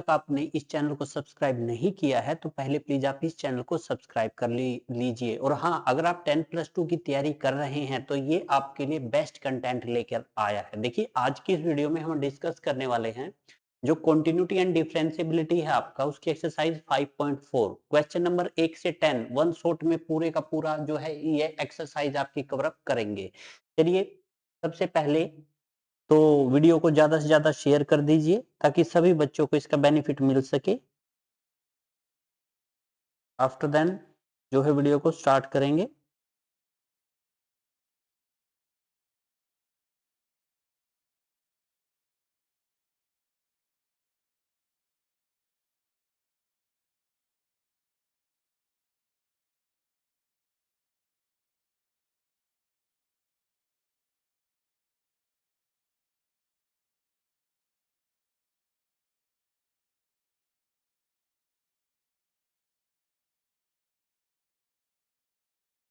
तक आपने इस चैनल को सब्सक्राइब नहीं किया है तो पहले प्लीज आप इस चैनल को सब्सक्राइब कर लीजिए। और हाँ, अगर आप 10+2 की तैयारी कर रहे हैं तो ये आपके लिए बेस्ट कंटेंट लेकर आया है। देखिए, आज की इस वीडियो में हम डिस्कस करने वाले हैं जो कंटिन्यूटी एंड डिफरेंशिएबिलिटी है आपका, उसकी एक्सरसाइज 5.4 क्वेश्चन नंबर 1 से 10 वन शॉट में पूरे का पूरा जो है ये एक्सरसाइज आपकी कवर अप करेंगे। चलिए, सबसे पहले तो वीडियो को ज़्यादा से ज़्यादा शेयर कर दीजिए ताकि सभी बच्चों को इसका बेनिफिट मिल सके। आफ्टर देन जो है वीडियो को स्टार्ट करेंगे।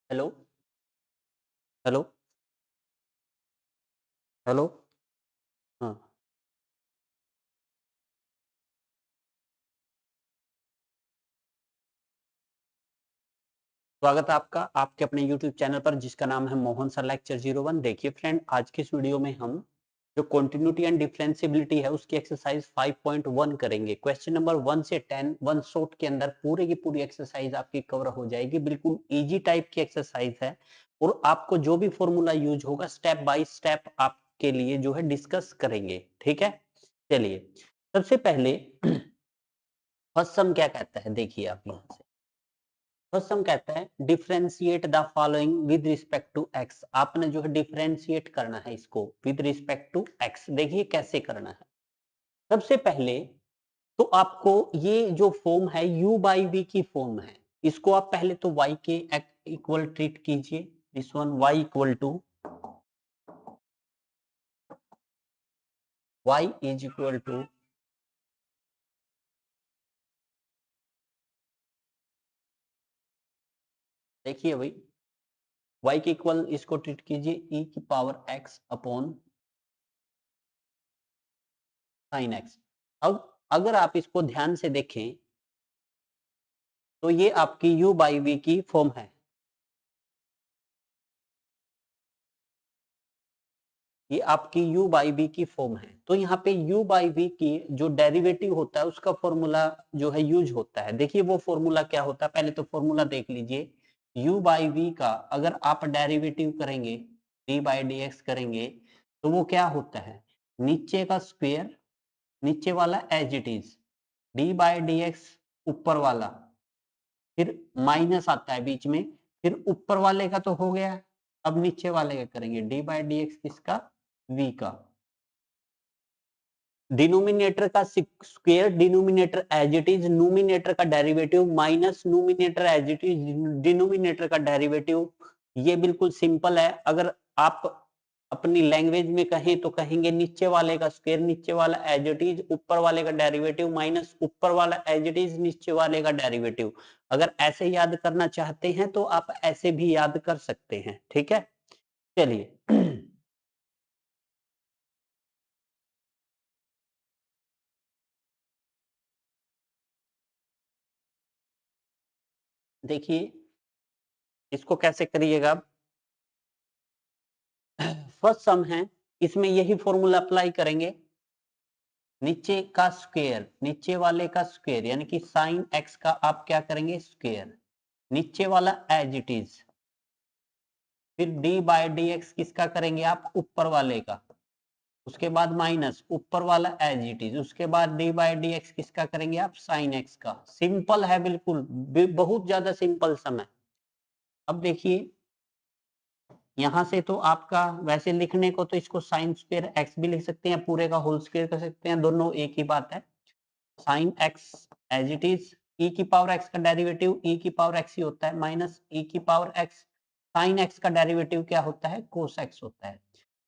Hello, hello, hello. हाँ, स्वागत है आपका आपके अपने यूट्यूब चैनल पर जिसका नाम है मोहन सर लेक्चर 01। देखिए फ्रेंड, आज की इस वीडियो में हम जो कंटिन्यूटी एंड डिफरेंशिएबिलिटी है उसकी एक्सरसाइज 5.1 करेंगे। क्वेश्चन नंबर 1 से 10 वन शॉट के अंदर पूरी की पूरी एक्सरसाइज आपकी कवर हो जाएगी। बिल्कुल इजी टाइप की एक्सरसाइज है और आपको जो भी फॉर्मूला यूज होगा स्टेप बाय स्टेप आपके लिए जो है डिस्कस करेंगे। ठीक है, चलिए सबसे पहले फर्स्ट सम क्या कहता है, देखिए आप यहाँ से। फर्स्ट सम कहता है differentiate the following with respect to x. आपने जो है डिफरेंशिएट करना है इसको विद रिस्पेक्ट टू एक्स। देखिए कैसे करना है। सबसे पहले तो आपको ये जो फॉर्म है u बाई वी की फॉर्म है, इसको आप पहले तो y के इक्वल ट्रीट कीजिए। This one y equal to y is equal to देखिए भाई y के इक्वल इसको ट्रीट कीजिए e की power x upon sine x। अब अगर आप इसको ध्यान से देखें तो ये आपकी u बाई वी की फॉर्म है। ये आपकी u बाई वी की फॉर्म है। तो यहाँ पे u बाई वी की जो डेरिवेटिव होता है उसका फॉर्मूला जो है यूज होता है। देखिए वो फॉर्मूला क्या होता है, पहले तो फॉर्मूला देख लीजिए। u बाई वी का अगर आप डेरिवेटिव करेंगे, d बाई डी एक्स करेंगे तो वो क्या होता है, नीचे का स्क्वायर, नीचे वाला as it is, d by d x ऊपर वाला, फिर माइनस आता है बीच में, फिर ऊपर वाले का तो हो गया। अब नीचे वाले का करेंगे d बाई डी एक्स किसका, v का। डिनोमिनेटर का square, denominator as it is, nominator का derivative minus nominator as it is, denominator का डेरिवेटिव। ये बिल्कुल सिंपल है। अगर आप अपनी लैंग्वेज में कहें तो कहेंगे नीचे वाले का स्क्वायर, नीचे वाला एज इट इज, ऊपर वाले का डेरिवेटिव माइनस ऊपर वाला एज इट इज, नीचे वाले का डेरिवेटिव। अगर ऐसे याद करना चाहते हैं तो आप ऐसे भी याद कर सकते हैं। ठीक है, चलिए देखिए इसको कैसे करिएगा। फर्स्ट सम है, इसमें यही फॉर्मूला अप्लाई करेंगे। नीचे का स्क्वायर, नीचे वाले का स्क्वायर यानी कि साइन एक्स का आप क्या करेंगे, स्क्वायर, नीचे वाला एज इट इज, फिर डी बाई डी एक्स किसका करेंगे आप, ऊपर वाले का, उसके बाद माइनस ऊपर वाला एज इट इज, उसके बाद डी बाई डी एक्स किसका करेंगे आप, साइन एक्स का। सिंपल है बिल्कुल, बहुत ज्यादा सिंपल सम है। अब देखिए यहाँ से तो आपका वैसे लिखने को तो इसको साइन स्क्वायर एक्स भी लिख सकते हैं, पूरे का होल स्क्वायर कर सकते हैं, दोनों एक ही बात है। Sine x as it is, e की पावर एक्स का डेरिवेटिव ई की पावर एक्स ही होता है, माइनस ई की पावर एक्स, साइन एक्स का डेरिवेटिव क्या होता है, कोस एक्स होता है।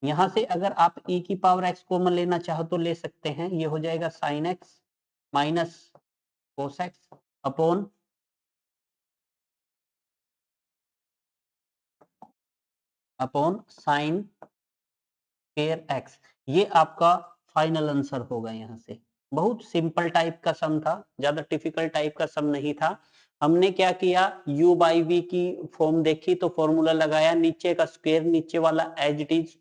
यहाँ से अगर आप ई की पावर एक्स कॉमन लेना चाहो तो ले सकते हैं, ये हो जाएगा sine x minus cos x upon sine square x. ये आपका फाइनल आंसर होगा यहाँ से। बहुत सिंपल टाइप का सम था, ज्यादा डिफिकल्ट टाइप का सम नहीं था। हमने क्या किया, u बाई वी की फॉर्म देखी तो फॉर्मूला लगाया, नीचे का स्क्वायर नीचे वाला एज इट इज,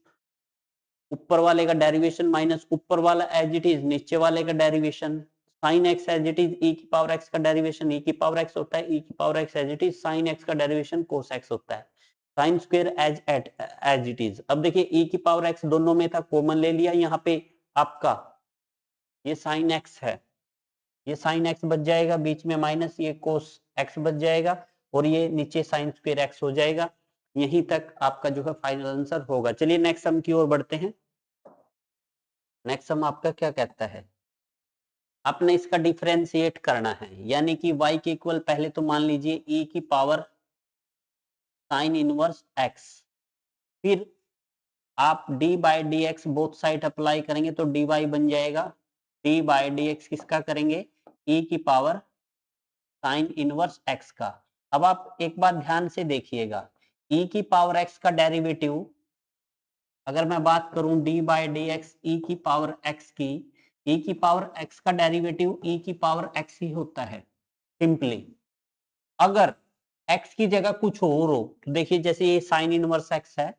ऊपर वाले का डेरिवेशन माइनस ऊपर वाला एज इट इज नीचे वाले का derivation, sine x as it is e की पावर x का डेरिवेशन e की पावर x होता है, e की power x as it is sine x का डेरिवेशन cos x होता है, sine square as it is. अब देखिए e की पावर x दोनों में था, कॉमन ले लिया, यहाँ पे आपका ये साइन x है, ये साइन x बच जाएगा, बीच में माइनस ये cos x बच जाएगा, और ये नीचे साइन स्क्वायर x हो जाएगा। यहीं तक आपका जो है फाइनल आंसर होगा। चलिए नेक्स्ट सम की ओर बढ़ते हैं। नेक्स्ट सम आपका क्या कहता है, आपने इसका डिफरेंशिएट करना है, यानी कि y के इक्वल पहले तो मान लीजिए e की पावर साइन इनवर्स x, फिर आप d by d x both side apply करेंगे तो dy बन जाएगा, d बाई डी एक्स किसका करेंगे, e की पावर साइन इनवर्स x का। अब आप एक बात ध्यान से देखिएगा, e की पावर x का डेरिवेटिव, अगर मैं बात करूं d बाई डी एक्स ई की पावर x की, e की पावर x का डेरिवेटिव e की पावर x ही होता है सिंपली। अगर x की जगह कुछ और हो तो देखिए जैसे ये साइन इनवर्स x है,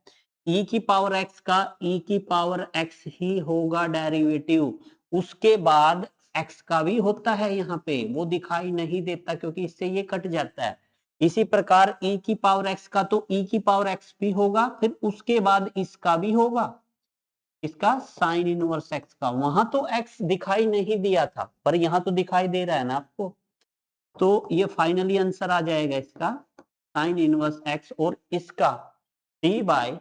e की पावर x का e की पावर x ही होगा डेरिवेटिव, उसके बाद x का भी होता है, यहाँ पे वो दिखाई नहीं देता क्योंकि इससे ये कट जाता है। इसी प्रकार e की पावर x का तो e की पावर x भी होगा, फिर उसके बाद इसका भी होगा, इसका साइन इनवर्स x का। वहां तो x दिखाई नहीं दिया था पर यहाँ तो दिखाई दे रहा है ना आपको, तो ये फाइनली आंसर आ जाएगा इसका साइन इनवर्स x, और इसका d by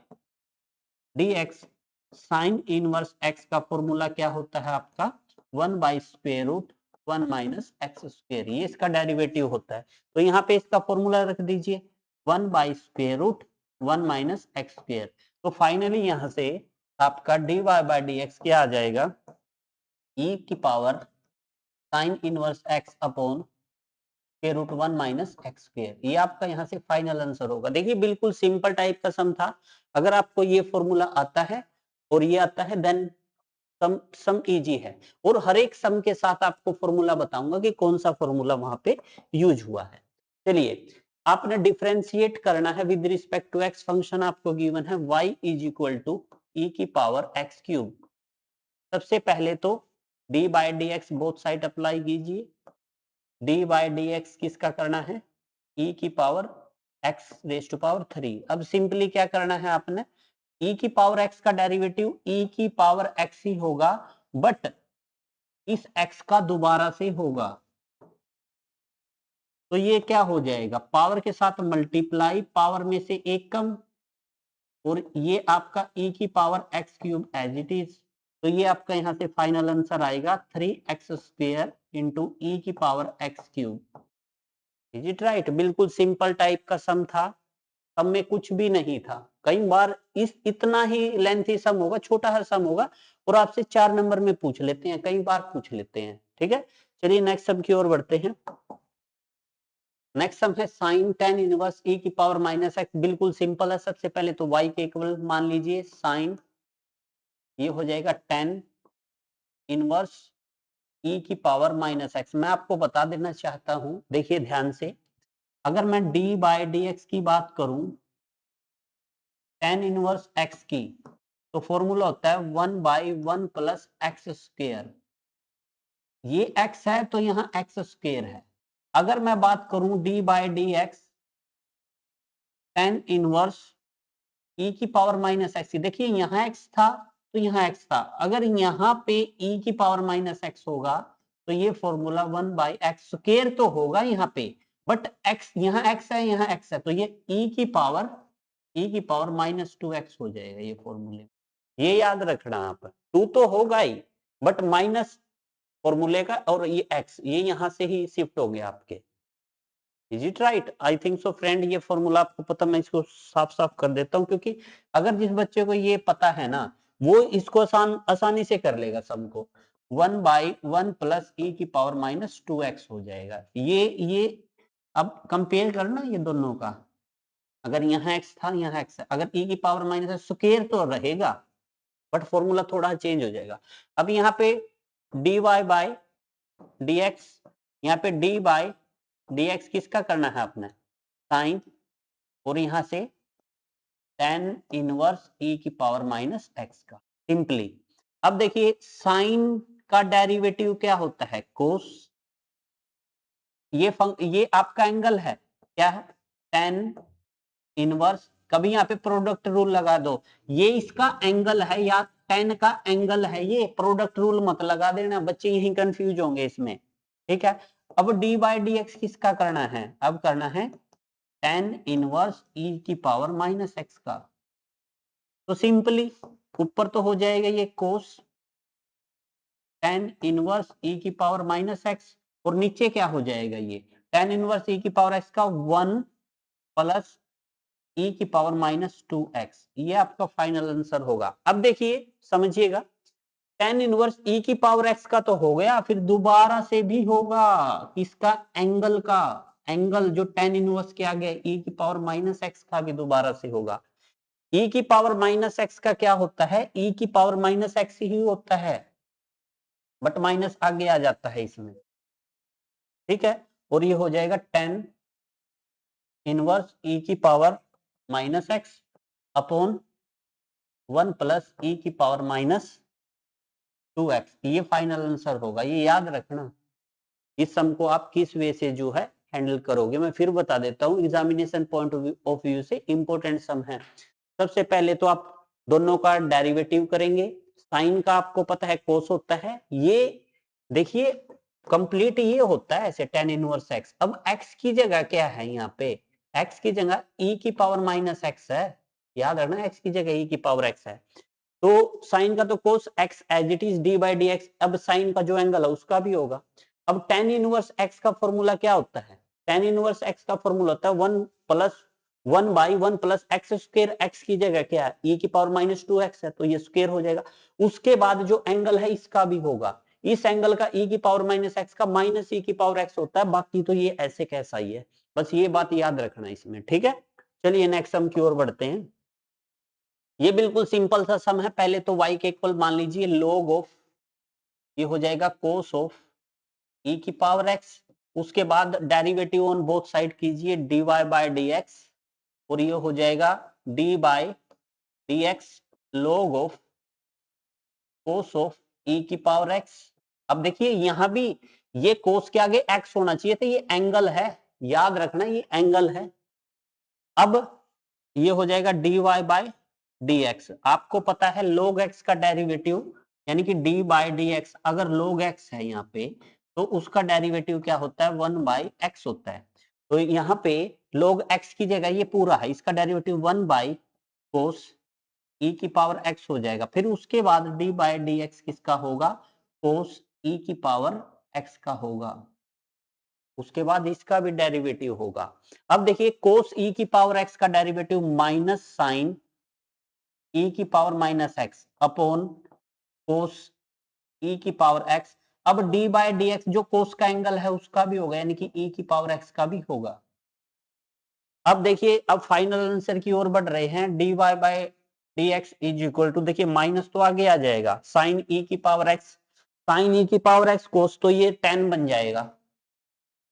d x sine inverse x का फॉर्मूला क्या होता है आपका 1 by square root 1 minus x square, ये इसका डेरिवेटिव होता है। तो यहाँ पे इसका फॉर्मूला रख दीजिए 1 by square root 1 minus x square. तो फाइनली यहाँ से आपका dy बाई डी एक्स क्या आ जाएगा, e की power sine inverse x upon के रूट 1 माइनस एक्स स्क्वायर, ये आपका यहाँ से फाइनल आंसर होगा। देखिए बिल्कुल सिंपल टाइप का सम था, अगर आपको ये फॉर्मूला आता है और ये आता है देन सम सम इजी है, और हर एक सम के साथ आपको फॉर्मूला बताऊंगा कि कौन सा फॉर्मूला वहां पे यूज हुआ है। चलिए आपने डिफरेंशिएट करना है with respect to x, function आपको गिवन है y is equal to e की पावर एक्स क्यूब। सबसे पहले तो d by d x both side apply कीजिए, d बाई डी एक्स किसका करना है, e की power x raise to power 3। अब सिंपली क्या करना है आपने, e की पावर x का डेरिवेटिव e की पावर x ही होगा, बट इस x का दोबारा से होगा, तो ये क्या हो जाएगा, पावर के साथ मल्टीप्लाई, पावर में से एक कम, और ये आपका e की power x cube as it is. तो ये आपका यहां से फाइनल आंसर आएगा 3x स्क्वायर इंटू ई की power x cube. Is it right, बिल्कुल सिंपल टाइप का सम था, सम में कुछ भी नहीं था। कई बार इस इतना ही लेंथी सम होगा, छोटा सा सम होगा, और आपसे 4 नंबर में पूछ लेते हैं, कई बार पूछ लेते हैं। ठीक है, चलिए नेक्स्ट सम की ओर बढ़ते हैं। नेक्स्ट सम है साइन टेन इनवर्स ई की पावर माइनस एक्स। बिल्कुल सिंपल है, सबसे पहले तो y के इक्वल मान लीजिए साइन, ये हो जाएगा टेन इनवर्स ई की पावर माइनस एक्स। मैं आपको बता देना चाहता हूं, देखिए ध्यान से, अगर मैं d बाई डी एक्स की बात करूं टेन इनवर्स एक्स की, तो फॉर्मूला होता है 1 बाई 1 प्लस एक्स स्क्वायर। ये x है तो यहाँ एक्स स्क्वायर है। अगर मैं बात करूं d by d x tan inverse e की पावर माइनस एक्स की, देखिए यहाँ x था तो यहाँ x था, अगर यहाँ पे e की पावर माइनस एक्स होगा तो ये फॉर्मूला 1 बाई एक्स स्क्वायर तो होगा यहाँ पे, बट x यहाँ x है यहाँ x है, तो ये e की पावर माइनस 2x हो जाएगा ये फॉर्मूले। ये याद रखना आप, 2 तो होगा ही बट माइनस फॉर्मूले का, और ये x ये यहां से ही शिफ्ट हो गया आपके। Is it right, I think so friend, ये फॉर्मूला आपको पता, मैं इसको साफ साफ कर देता हूं, क्योंकि अगर जिस बच्चे को ये पता है ना वो इसको आसानी से कर लेगा सम को। 1 बाई 1 प्लस ई की पावर माइनस 2x हो जाएगा। ये अब कंपेयर करना ये दोनों का, अगर यहाँ x था यहाँ x है, अगर e की पावर माइनस स्क्वायर तो रहेगा बट फॉर्मूला थोड़ा चेंज हो जाएगा। अब यहाँ पे dy बाय dx, यहाँ पे d बाय dx किसका करना है आपने, साइन, और यहां से tan इनवर्स e की पावर माइनस x का, सिंपली। अब देखिए साइन का डेरिवेटिव क्या होता है, कोस, ये आपका एंगल है, क्या है, tan इनवर्स, कभी यहाँ पे प्रोडक्ट रूल लगा दो, ये इसका एंगल है या tan का एंगल है, ये प्रोडक्ट रूल मत लगा देना, बच्चे यही कंफ्यूज होंगे इसमें, ठीक है। अब d बाई डी एक्स किसका करना है, अब करना है tan इनवर्स e की पावर माइनस x का, तो सिंपली ऊपर तो हो जाएगा ये कोस tan इनवर्स e की पावर माइनस x, और नीचे क्या हो जाएगा, ये tan इनवर्स e की पावर x का 1 प्लस e की पावर माइनस 2x, ये आपका फाइनल आंसर होगा। अब देखिए समझिएगा, tan इनवर्स e की पावर x का तो हो गया, फिर दोबारा से भी होगा किसका, एंगल का, एंगल जो tan इनवर्स के आगे e की पावर माइनस x का भी दोबारा से होगा। e की पावर माइनस x का क्या होता है, e की पावर माइनस x ही होता है, बट माइनस आगे आ जाता है इसमें, ठीक है। और ये हो जाएगा tan इनवर्स e की power minus x upon 1 plus e की पावर माइनस 2x, ये फाइनल आंसर होगा, ये याद रखना। इस सम को आप किस वे से जो है हैंडल करोगे, मैं फिर बता देता हूँ, एग्जामिनेशन पॉइंट ऑफ व्यू से इंपॉर्टेंट सम है। सबसे पहले तो आप दोनों का डेरिवेटिव करेंगे, साइन का आपको पता है कोस होता है, ये देखिए कंप्लीट ये होता है ऐसे tan इनवर्स x, अब x की जगह क्या है, यहाँ पे x की जगह e की पावर माइनस x है, याद रखना x की जगह e की पावर x है, तो साइन का तो cos x as it is d by d x, अब साइन का जो एंगल है उसका भी होगा। अब tan इनवर्स x का फॉर्मूला क्या होता है, tan इनवर्स x का फॉर्मूला होता है 1 by 1 plus x square, x की जगह क्या है e की पावर माइनस 2x है, तो ये स्क्र हो जाएगा। उसके बाद जो एंगल है इसका भी होगा, इस एंगल का e की पावर माइनस एक्स का माइनस e की पावर x होता है, बाकी तो ये ऐसे कैसा ही है, बस ये बात याद रखना इसमें, ठीक है। चलिए नेक्स्ट सम की ओर बढ़ते हैं। ये बिल्कुल सिंपल सा सम है, पहले तो y के इक्वल मान लीजिए log ऑफ, ये हो जाएगा cos ऑफ e की पावर x, उसके बाद डेरिवेटिव ऑन बोथ साइड कीजिए dy बाय dx, और ये हो जाएगा d by dx log of cos of e की पावर x। अब देखिए यहां भी ये cos के आगे x होना चाहिए था, ये एंगल है, याद रखना ये एंगल है। अब ये हो जाएगा dy बाय dx, आपको पता है log x का डेरिवेटिव यानी कि d बाय dx, अगर log x है यहाँ पे तो उसका डेरिवेटिव क्या होता है, 1 बाई x होता है, तो यहाँ पे log x की जगह ये पूरा है, इसका डेरिवेटिव 1 बाई cos e की पावर x हो जाएगा, फिर उसके बाद d बाय dx किसका होगा, cos e की पावर x का होगा, उसके बाद इसका भी डेरिवेटिव होगा। अब देखिए cos e की पावर x का डेरिवेटिव माइनस साइन e की power minus x upon cos e की पावर x, अब d बाय dx जो cos का एंगल है उसका भी होगा, यानी कि e की पावर x का भी होगा। अब देखिए अब फाइनल आंसर की ओर बढ़ रहे हैं, dy by dx is equal to, देखिए माइनस तो आगे आ जाएगा, साइन e की पावर x, साइन e की पावर x cos, तो ये tan बन जाएगा,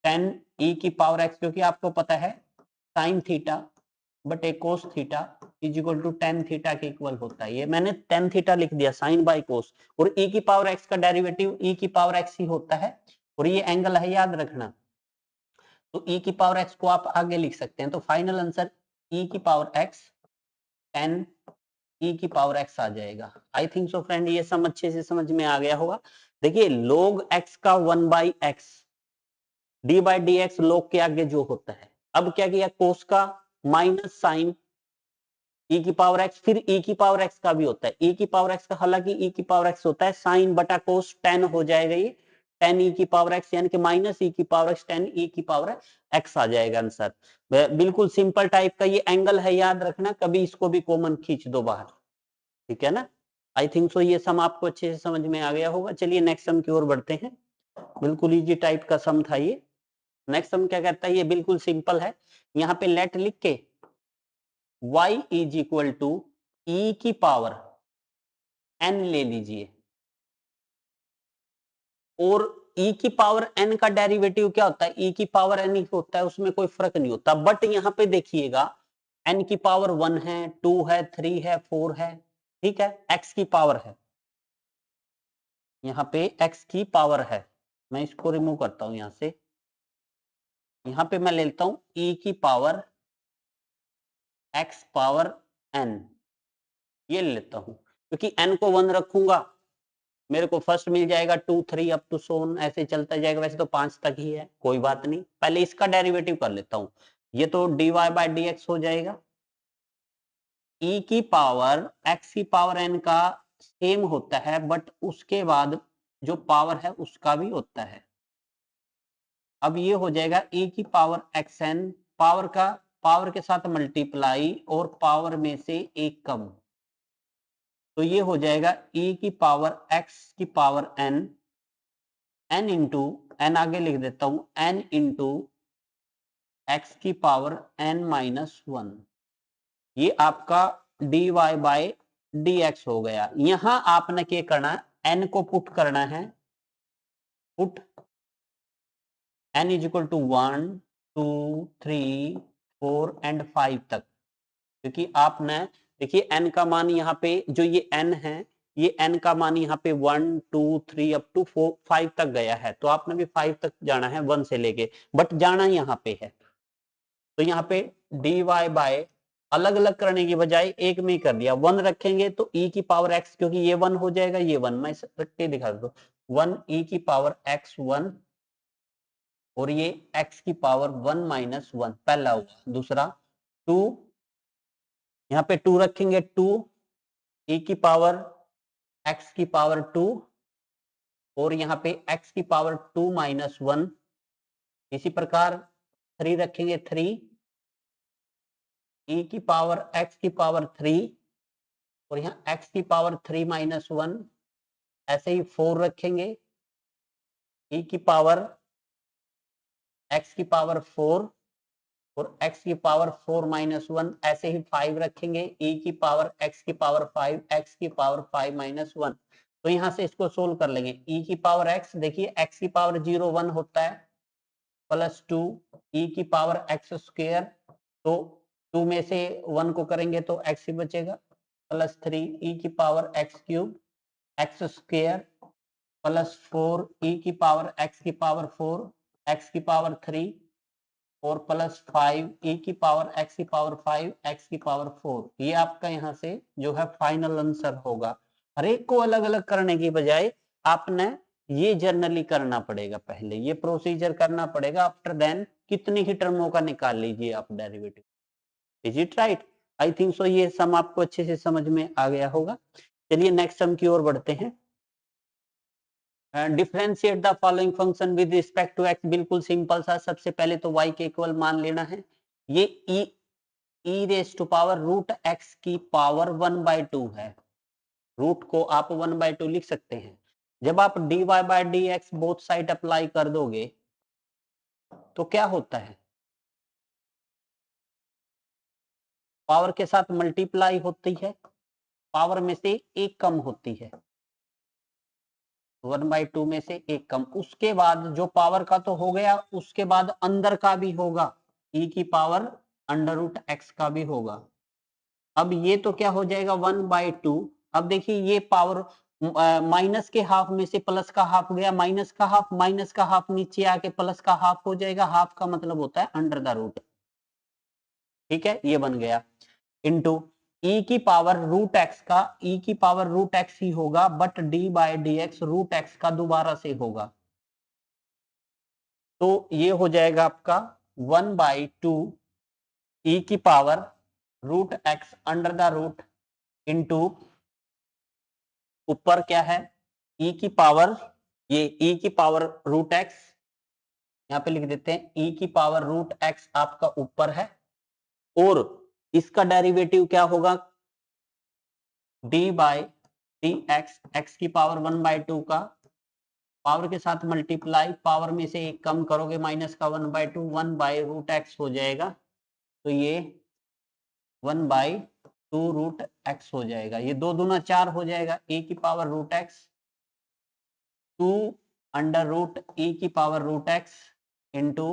tan e की पावर x, क्योंकि आपको पता है साइन थीटा बटे cos theta is equal to tan theta के इक्वल होता है, ये मैंने टेन थीटा लिख दिया, साइन बाई कोस, और e की पावर x का डेरिवेटिव e की पावर x ही होता है, और ये एंगल है, याद रखना, तो e की पावर x को आप आगे लिख सकते हैं, तो फाइनल आंसर e की पावर x टेन e की पावर x आ जाएगा। आई थिंक सो फ्रेंड ये सम अच्छे से समझ में आ गया होगा। देखिए log x का 1 by x, D by d x log के आगे जो होता है, अब क्या किया कोस का माइनस साइन e की पावर x, फिर e की पावर x का भी होता है, e की पावर x का, हालांकि e की पावर x होता है साइन बटा कोस, टेन हो जाएगा ये टेन e की पावर x, यानी कि माइनस e की पावर x टेन e की पावर x आ जाएगा आंसर। बिल्कुल सिंपल टाइप का ये एंगल है, याद रखना, कभी इसको भी कॉमन खींच दो बाहर, ठीक है ना। आई थिंक सो ये सम आपको अच्छे से समझ में आ गया होगा। चलिए नेक्स्ट सम की ओर बढ़ते हैं, बिल्कुल इजी टाइप का सम था ये। नेक्स्ट सम क्या कहता है, ये बिल्कुल सिंपल है, यहाँ पे लेट लिख के y is equal to e की पावर n ले लीजिए, और e की पावर n का डेरिवेटिव क्या होता है, e की पावर n ही होता है, उसमें कोई फर्क नहीं होता। बट यहाँ पे देखिएगा n की पावर 1 है, 2 है, 3 है, 4 है, ठीक है, x की पावर है, यहाँ पे x की पावर है। मैं इसको रिमूव करता हूं यहां से, यहां पे मैं लेता हूं e की पावर x पावर n, ये ले लेता हूं, क्योंकि n को 1 रखूंगा मेरे को फर्स्ट मिल जाएगा 2 3 अप टू सोन, ऐसे चलता जाएगा। वैसे तो 5 तक ही है, कोई बात नहीं, पहले इसका डेरिवेटिव कर लेता हूं। ये तो dy बाय dx हो जाएगा, e की पावर x की पावर n का सेम होता है, बट उसके बाद जो पावर है उसका भी होता है। अब ये हो जाएगा e की पावर xn, पावर के साथ मल्टीप्लाई और पावर में से एक कम, तो ये हो जाएगा e की पावर x की power n, n into n आगे लिख देता हूं, n इंटू x की पावर n माइनस 1, ये आपका dy बाय dx हो गया। यहां आपने क्या करना है, n को पुट करना है, put n is equal to 1 2 3 4 and 5 तक, क्योंकि आपने देखिए n का मान यहाँ पे जो ये n है, ये n का मान यहाँ पे 1 2 3 अप टू 4 5 तक गया है, तो आपने भी 5 तक जाना है 1 से लेके, बट जाना यहाँ पे है। तो यहाँ पे dy बाय अलग अलग करने की बजाय एक में ही कर दिया, 1 रखेंगे तो e की पावर x, क्योंकि ये 1 हो जाएगा, ये 1 मैं रख के दिखा दो, 1 e की पावर x 1, और ये x की पावर 1 माइनस 1 पहला हुआ। दूसरा 2, यहाँ पे 2 रखेंगे, 2 e की पावर x की पावर 2, और यहाँ पे x की पावर 2 माइनस 1। इसी प्रकार 3 रखेंगे, 3 e की पावर x की पावर 3, और यहाँ x की पावर 3 माइनस 1। ऐसे ही 4 रखेंगे, e की पावर x की पावर 4, और x की पावर 4 माइनस 1। ऐसे ही 5 रखेंगे, e की पावर x की पावर 5, x की पावर 5 माइनस 1। तो यहां से इसको सोल्व कर लेंगे, e की पावर x, देखिए x की पावर 0 1 होता है, प्लस 2 e की पावर x स्क्वायर, तो 2 में से 1 को करेंगे तो x ही बचेगा, प्लस 3 e की power x cube x square, plus 4 e की पावर x की पावर 4 x की पावर 3, और प्लस 5 e की पावर x की पावर 5 x की पावर 4। ये आपका यहाँ से जो है फाइनल आंसर होगा। हर एक को अलग अलग करने की बजाय आपने ये जर्नली करना पड़ेगा, पहले ये प्रोसीजर करना पड़ेगा, आफ्टर देन कितनी ही टर्मों का निकाल लीजिए आप derivative. Is it right? I think so ये सम आपको अच्छे से समझ में आ गया होगा। चलिए नेक्स्ट सम की ओर बढ़ते हैं। Differentiate the following function with respect to x, बिल्कुल सिंपल सा, सबसे पहले तो y के इक्वल मान लेना है। ये e raise to power root x की पावर 1/2 है, रूट को आप 1/2 लिख सकते हैं। जब आप dy by dx both side apply कर दोगे तो क्या होता है, पावर के साथ मल्टीप्लाई होती है, पावर में से एक कम होती है, 1/2 में से एक कम, उसके बाद जो पावर का तो हो गया, उसके बाद अंदर का भी होगा, e की पावर अंडर रूट एक्स का भी होगा। अब ये तो क्या हो जाएगा 1/2। अब देखिए ये पावर माइनस के हाफ में से प्लस का हाफ गया, माइनस का हाफ नीचे आके प्लस का हाफ हो जाएगा, हाफ का मतलब होता है अंडर द रूट, ठीक है, ये बन गया, इंटू e की पावर रूट एक्स का, e की पावर रूट एक्स ही होगा, but d by d x root x का दोबारा से होगा, तो ये हो जाएगा आपका 1/2 e की power root x under the root, into ऊपर क्या है e की पावर, ये e की पावर रूट एक्स, यहां पे लिख देते हैं e की पावर रूट एक्स आपका ऊपर है, और इसका डेरिवेटिव क्या होगा, d by d x, x की पावर 1/2 का पावर के साथ मल्टीप्लाई, पावर में से एक कम करोगे माइनस का 1/2, 1/√x हो जाएगा, तो ये 1/2√x हो जाएगा, ये 2 दूना 4 हो जाएगा, e की power root x 2 under root e की पावर रूट एक्स इंटू,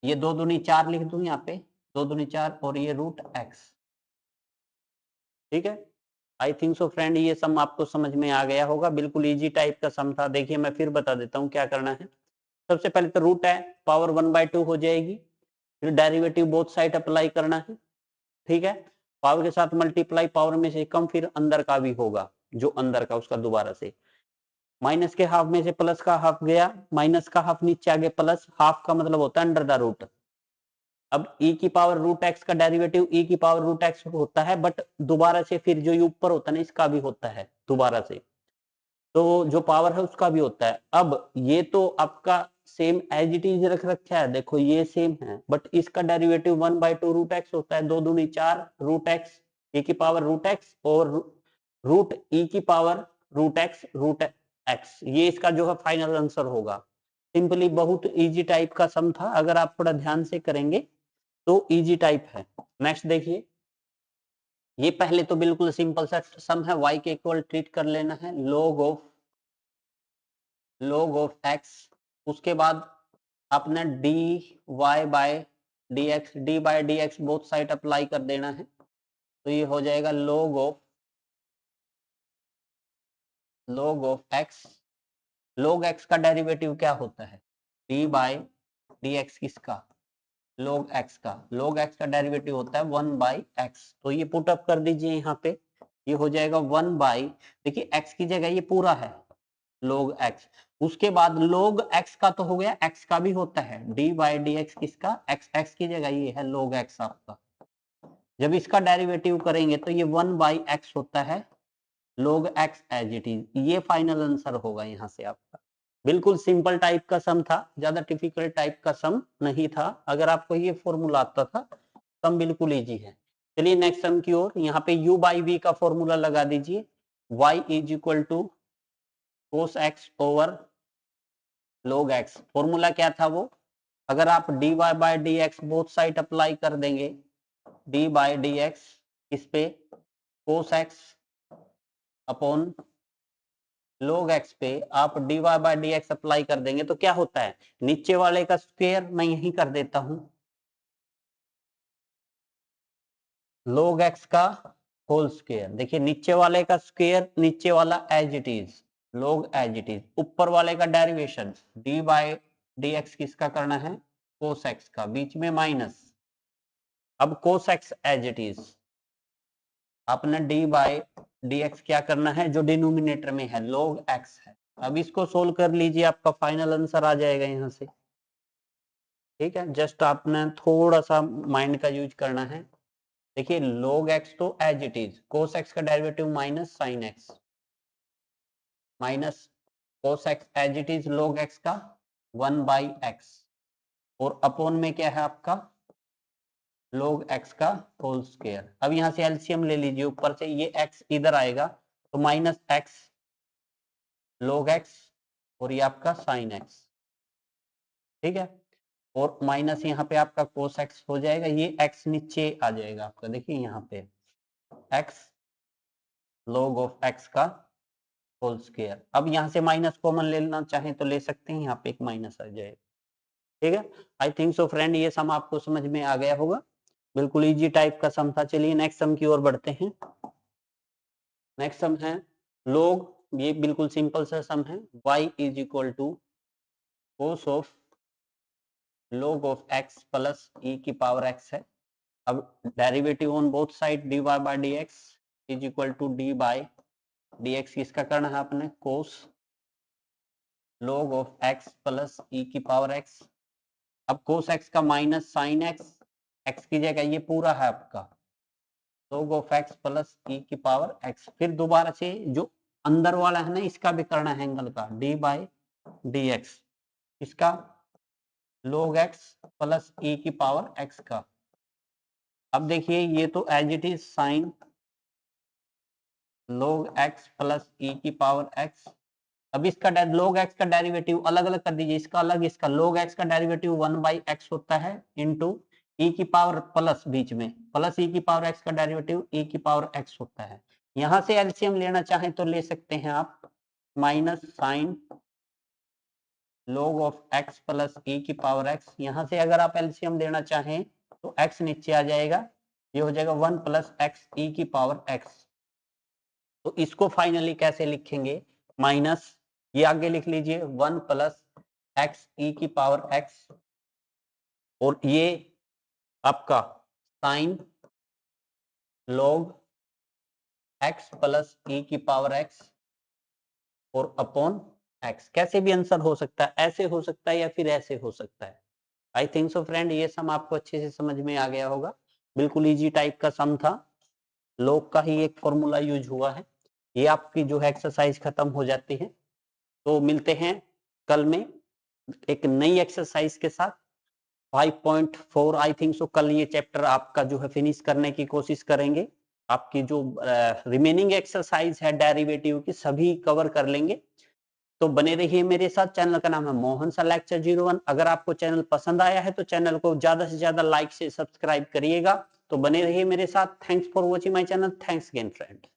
ये 2 दूनी 4 लिख दूं यहाँ पे, 2 दूनी 4 और ये रूट एक्स। ठीक है, आई थिंक सो फ्रेंड ये सम आपको समझ में आ गया होगा, बिल्कुल इजी टाइप का सम था। देखिए मैं फिर बता देता हूँ क्या करना है। सबसे पहले तो रूट है, पावर 1/2 हो जाएगी, फिर डेरिवेटिव बोथ साइड अप्लाई करना है। ठीक है, पावर के साथ मल्टीप्लाई, पावर में से कम, फिर अंदर का भी होगा, जो अंदर का उसका दोबारा से, माइनस के हाफ में से प्लस का हाफ गया, माइनस का हाफ नीचे आगे, प्लस हाफ का मतलब होता है अंडर द रूट। अब e की पावर रूट एक्स का डेरिवेटिव e की पावर रूट एक्स होता है, बट दोबारा से फिर जो ऊपर होता है ना इसका भी होता है दोबारा से, तो जो पावर है उसका भी होता है। अब ये तो आपका सेम एज इट इज रख रखा है, देखो ये सेम है, बट इसका डेरिवेटिव 1/2 रूट एक्स होता है, 2 दूनी 4 रूट एक्स e की पावर रूट एक्स और रूट e की पावर रूट एक्स, ये इसका जो है फाइनल आंसर होगा। सिंपली बहुत इजी टाइप का सम था, अगर आप थोड़ा ध्यान से करेंगे तो इजी टाइप है। नेक्स्ट देखिए, ये पहले तो बिल्कुल सिंपल सा सम है, y के इक्वल ट्रीट कर लेना है, log ऑफ x, उसके बाद अपना dy by dx both side apply कर देना है, तो ये हो जाएगा log of x। log x का डेरिवेटिव क्या होता है, d बाय dx, किसका, log x का, log x का डेरिवेटिव होता है 1/x, तो ये पुट अप कर दीजिए यहाँ पे, ये हो जाएगा 1 देखिए x की जगह ये पूरा है log x, उसके बाद log x का तो हो गया, x का भी होता है d बाई डी एक्स, किसका, x की जगह ये है log x आपका। जब इसका डेरिवेटिव करेंगे तो ये 1/x होता है log x as it is, ये फाइनल आंसर होगा यहाँ से आपका। बिल्कुल सिंपल टाइप का सम था, ज्यादा डिफिकल्ट टाइप का सम नहीं था, अगर आपको ये फॉर्मूला आता था सम बिल्कुल इजी है। चलिए नेक्स्ट सम की ओर, यहाँ पे u बाई v का फॉर्मूला लगा दीजिए, y is equal to cos x over log x। Formula क्या था वो, अगर आप dy by dx both side apply कर देंगे, d बाय dx इस पे cos x upon log x पे आप dy बाय dx अप्लाई कर देंगे तो क्या होता है, नीचे वाले का स्क्वायर मैं यही कर देता हूं, log x का होल स्क्वायर, देखिए नीचे वाले का स्क्वायर, नीचे वाला as it is log as it is, ऊपर वाले का डेरिवेशन d बाय dx किसका करना है, cos x का, बीच में माइनस। अब cos x as it is, आपने d बाय dx क्या करना है, जो डिनोमिनेटर में है log x है। अब इसको सोल्व कर लीजिए, आपका फाइनल आंसर आ जाएगा यहाँ से। ठीक है, जस्ट आपने थोड़ा सा माइंड का यूज करना है। देखिए log x तो as it is, cos x का derivative minus sin x, minus cos x as it is log x का 1/x, और अपॉन में क्या है आपका log x का होल स्क्वायर। अब यहाँ से एलसीएम ले लीजिए, ऊपर से ये x इधर आएगा तो माइनस x log x और ये आपका sin x। ठीक है, और माइनस यहाँ पे आपका cos x हो जाएगा, ये x नीचे आ जाएगा आपका, देखिए यहाँ पे x log ऑफ x का होल स्क्वायर। अब यहाँ से माइनस कॉमन लेना चाहें तो ले सकते हैं, यहाँ पे एक माइनस आ जाएगा। ठीक है, आई थिंक सो फ्रेंड ये सम आपको समझ में आ गया होगा, बिल्कुल इजी टाइप का सम था। चलिए नेक्स्ट सम की ओर बढ़ते हैं। नेक्स्ट सम है log, ये बिल्कुल सिंपल सा सम है, y is equal to cos of log of x plus e की पावर x है। अब derivative on both side dy by dx is equal to d by dx, किसका करना है आपने, cos log of x plus e की power x। अब cos x का माइनस sin x, x की जगह ये पूरा है आपका log of x plus e की पावर x, फिर दोबारा से जो अंदर वाला है ना इसका भी करना है एंगल का, d बाय dx, इसका log x प्लस e की पावर x का। अब देखिए ये तो as it is sine log x plus e की पावर x। अब इसका log x का डेरिवेटिव अलग अलग कर दीजिए, इसका अलग, इसका log x का डेरिवेटिव 1/x होता है इंटू e की पावर प्लस, बीच में प्लस e की पावर x का डेरिवेटिव e की पावर x होता है। यहां से एलसीएम लेना चाहें तो ले सकते हैं आप, minus sine log of x plus e की पावर x, यहां से अगर आप एलसीएम लेना चाहें तो x नीचे आ जाएगा, ये हो जाएगा 1 प्लस एक्स ई की पावर x। तो इसको फाइनली कैसे लिखेंगे, माइनस ये आगे लिख लीजिए 1 प्लस एक्स ई की पावर x, और ये आपका साइन log x प्लस ई की पावर x और अपॉन x। कैसे भी आंसर हो सकता है, ऐसे हो सकता है या फिर ऐसे हो सकता है। आई थिंक सो फ्रेंड ये सम आपको अच्छे से समझ में आ गया होगा। बिल्कुल इजी टाइप का सम था, log का ही एक फॉर्मूला यूज हुआ है। ये आपकी जो है एक्सरसाइज खत्म हो जाती है। तो मिलते हैं कल में एक नई एक्सरसाइज के साथ। 5.4 आई थिंक सो कल ये चैप्टर आपका जो है फिनिश करने की कोशिश करेंगे। आपकी जो रिमेनिंग एक्सरसाइज है डेरिवेटिव की सभी कवर कर लेंगे। तो बने रहिए मेरे साथ। चैनल का नाम है मोहन सा लेक्चर 01। अगर आपको चैनल पसंद आया है तो चैनल को ज्यादा से ज्यादा लाइक से सब्सक्राइब करिएगा। तो बने रहिए मेरे साथ। Thanks for watching my channel. Thanks again friend.